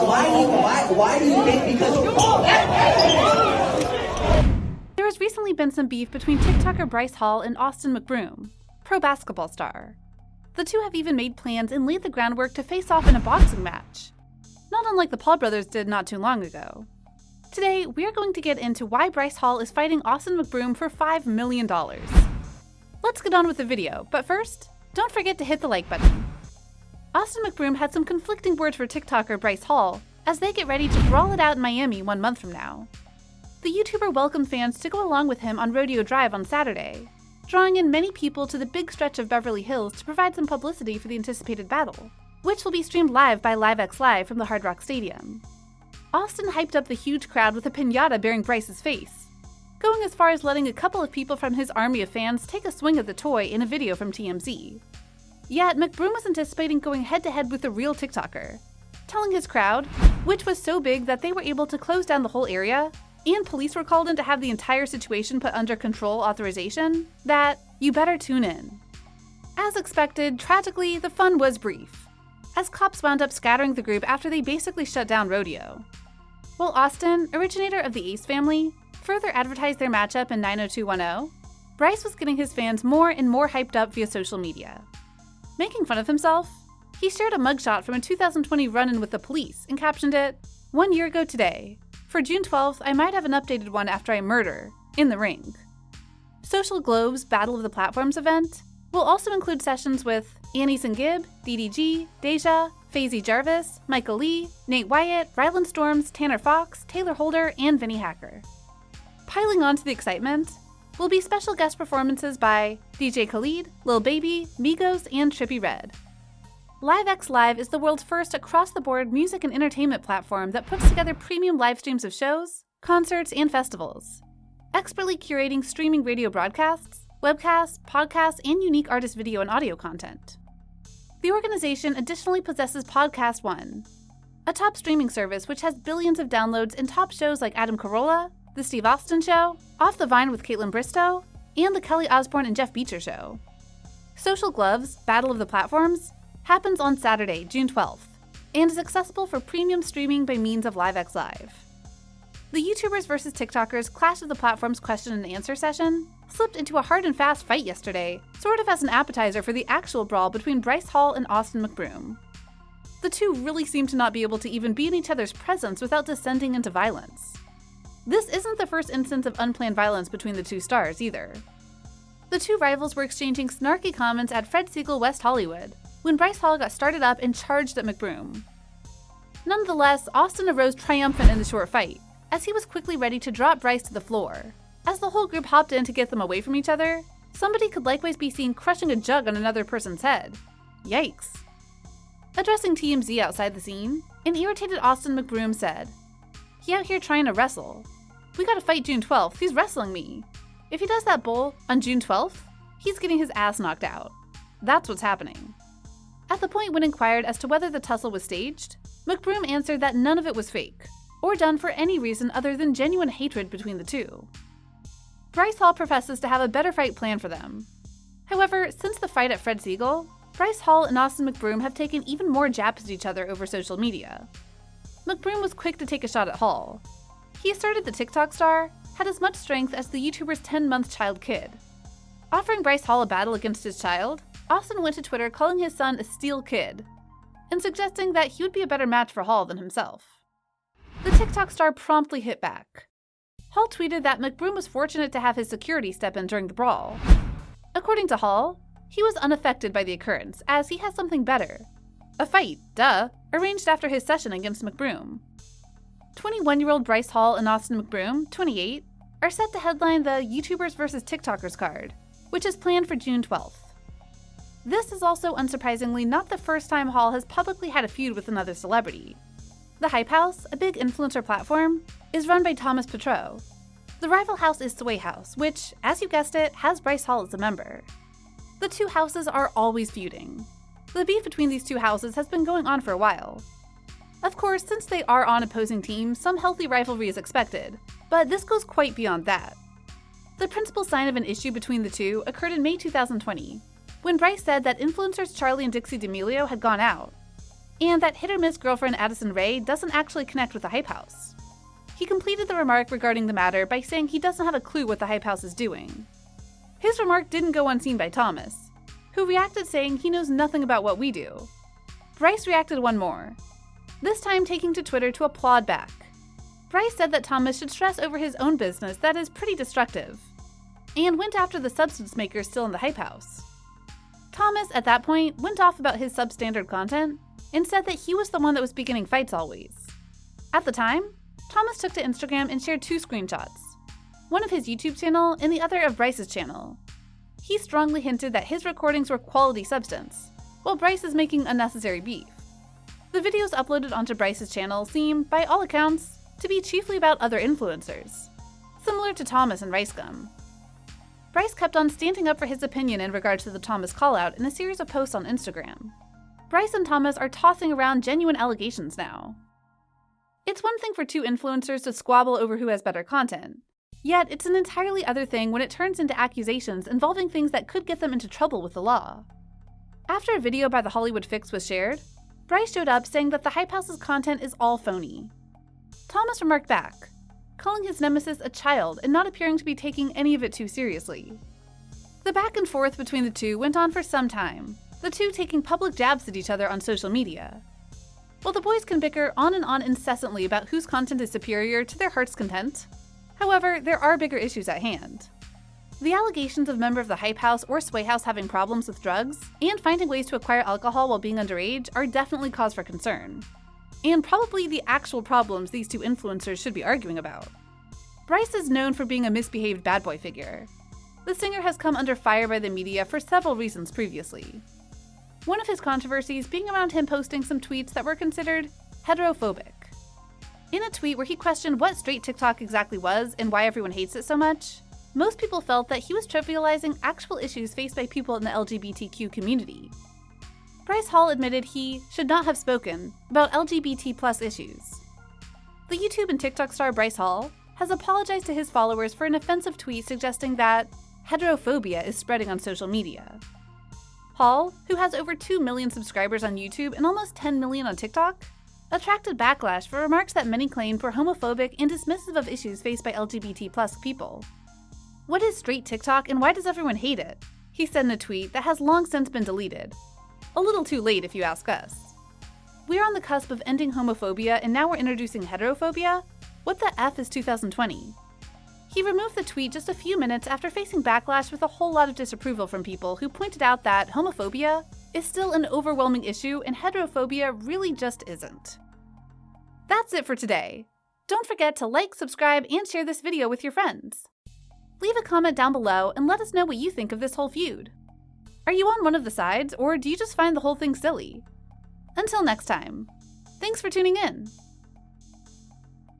Why do you think because There has recently been some beef between TikToker Bryce Hall and Austin McBroom, pro basketball star. The two have even made plans and laid the groundwork to face off in a boxing match, not unlike the Paul brothers did not too long ago. Today, we are going to get into why Bryce Hall is fighting Austin McBroom for $5 million. Let's get on with the video, but first, don't forget to hit the like button. Austin McBroom had some conflicting words for TikToker Bryce Hall as they get ready to brawl it out in Miami 1 month from now. The YouTuber welcomed fans to go along with him on Rodeo Drive on Saturday, drawing in many people to the big stretch of Beverly Hills to provide some publicity for the anticipated battle, which will be streamed live by LiveX Live from the Hard Rock Stadium. Austin hyped up the huge crowd with a piñata bearing Bryce's face, going as far as letting a couple of people from his army of fans take a swing at the toy in a video from TMZ. Yet, McBroom was anticipating going head-to-head with the real TikToker, telling his crowd, which was so big that they were able to close down the whole area, and police were called in to have the entire situation put under control authorization, that you better tune in. As expected, tragically, the fun was brief, as cops wound up scattering the group after they basically shut down Rodeo. While Austin, originator of the Ace family, further advertised their matchup in 90210, Bryce was getting his fans more and more hyped up via social media. Making fun of himself, he shared a mugshot from a 2020 run-in with the police and captioned it, "1 year ago today. For June 12th, I might have an updated one after I murder, in the ring." Social Globe's Battle of the Platforms event will also include sessions with Annieson Gibb, DDG, Deja, Faisy Jarvis, Michael Lee, Nate Wyatt, Ryland Storms, Tanner Fox, Taylor Holder, and Vinny Hacker. Piling on to the excitement will be special guest performances by DJ Khalid, Lil Baby, Migos, and Trippie Redd. LiveX Live is the world's first across-the-board music and entertainment platform that puts together premium live streams of shows, concerts, and festivals, expertly curating streaming radio broadcasts, webcasts, podcasts, and unique artist video and audio content. The organization additionally possesses Podcast One, a top streaming service which has billions of downloads and top shows like Adam Carolla, The Steve Austin Show, Off the Vine with Caitlin Bristow, and The Kelly Osbourne and Jeff Beecher Show. Social Glove's Battle of the Platforms happens on Saturday, June 12th, and is accessible for premium streaming by means of LiveX Live. The YouTubers versus TikTokers Clash of the Platforms question and answer session slipped into a hard and fast fight yesterday, sort of as an appetizer for the actual brawl between Bryce Hall and Austin McBroom. The two really seem to not be able to even be in each other's presence without descending into violence. This isn't the first instance of unplanned violence between the two stars, either. The two rivals were exchanging snarky comments at Fred Segal West Hollywood when Bryce Hall got started up and charged at McBroom. Nonetheless, Austin arose triumphant in the short fight, as he was quickly ready to drop Bryce to the floor. As the whole group hopped in to get them away from each other, somebody could likewise be seen crushing a jug on another person's head. Yikes. Addressing TMZ outside the scene, an irritated Austin McBroom said, "He out here trying to wrestle. We gotta fight June 12th, he's wrestling me. If he does that bull on June 12th, he's getting his ass knocked out. That's what's happening." At the point when inquired as to whether the tussle was staged, McBroom answered that none of it was fake, or done for any reason other than genuine hatred between the two. Bryce Hall professes to have a better fight planned for them. However, since the fight at Fred Segal, Bryce Hall and Austin McBroom have taken even more jabs at each other over social media. McBroom was quick to take a shot at Hall. He asserted the TikTok star had as much strength as the YouTuber's 10-month child kid. Offering Bryce Hall a battle against his child, Austin went to Twitter calling his son a steel kid, and suggesting that he would be a better match for Hall than himself. The TikTok star promptly hit back. Hall tweeted that McBroom was fortunate to have his security step in during the brawl. According to Hall, he was unaffected by the occurrence, as he has something better. A fight, duh, arranged after his session against McBroom. 21-year-old Bryce Hall and Austin McBroom, 28, are set to headline the YouTubers vs. TikTokers card, which is planned for June 12th. This is also unsurprisingly not the first time Hall has publicly had a feud with another celebrity. The Hype House, a big influencer platform, is run by Thomas Petrou. The rival house is Sway House, which, as you guessed it, has Bryce Hall as a member. The two houses are always feuding. The beef between these two houses has been going on for a while. Of course, since they are on opposing teams, some healthy rivalry is expected, but this goes quite beyond that. The principal sign of an issue between the two occurred in May 2020, when Bryce said that influencers Charlie and Dixie D'Amelio had gone out, and that hit-or-miss girlfriend Addison doesn't actually connect with the Hype House. He completed the remark regarding the matter by saying he doesn't have a clue what the Hype House is doing. His remark didn't go unseen by Thomas, who reacted saying he knows nothing about what we do. Bryce reacted one more, this time taking to Twitter to applaud back. Bryce said that Thomas should stress over his own business that is pretty destructive, and went after the substance makers still in the Hype House. Thomas, at that point, went off about his substandard content and said that he was the one that was beginning fights always. At the time, Thomas took to Instagram and shared 2 screenshots, one of his YouTube channel and the other of Bryce's channel. He strongly hinted that his recordings were quality substance, while Bryce is making unnecessary beef. The videos uploaded onto Bryce's channel seem, by all accounts, to be chiefly about other influencers, similar to Thomas and Rice Gum. Bryce kept on standing up for his opinion in regard to the Thomas callout in a series of posts on Instagram. Bryce and Thomas are tossing around genuine allegations now. It's one thing for 2 influencers to squabble over who has better content, yet it's an entirely other thing when it turns into accusations involving things that could get them into trouble with the law. After a video by The Hollywood Fix was shared, Bryce showed up saying that the Hype House's content is all phony. Thomas remarked back, calling his nemesis a child and not appearing to be taking any of it too seriously. The back and forth between the two went on for some time, the two taking public jabs at each other on social media. While the boys can bicker on and on incessantly about whose content is superior to their heart's content, however, there are bigger issues at hand. The allegations of members of the Hype House or Sway House having problems with drugs and finding ways to acquire alcohol while being underage are definitely cause for concern, and probably the actual problems these 2 influencers should be arguing about. Bryce is known for being a misbehaved bad boy figure. The singer has come under fire by the media for several reasons previously. One of his controversies being around him posting some tweets that were considered heterophobic. In a tweet where he questioned what straight TikTok exactly was and why everyone hates it so much, most people felt that he was trivializing actual issues faced by people in the LGBTQ community. Bryce Hall admitted he should not have spoken about LGBT+ issues. The YouTube and TikTok star Bryce Hall has apologized to his followers for an offensive tweet suggesting that heterophobia is spreading on social media. Hall, who has over 2 million subscribers on YouTube and almost 10 million on TikTok, attracted backlash for remarks that many claimed were homophobic and dismissive of issues faced by LGBT+ people. "What is straight TikTok and why does everyone hate it?" he said in a tweet that has long since been deleted. A little too late if you ask us. We're on the cusp of ending homophobia and now we're introducing heterophobia? What the F is 2020? He removed the tweet just a few minutes after facing backlash with a whole lot of disapproval from people who pointed out that homophobia is still an overwhelming issue and heterophobia really just isn't. That's it for today. Don't forget to like, subscribe, and share this video with your friends. Leave a comment down below and let us know what you think of this whole feud. Are you on one of the sides, or do you just find the whole thing silly? Until next time, thanks for tuning in.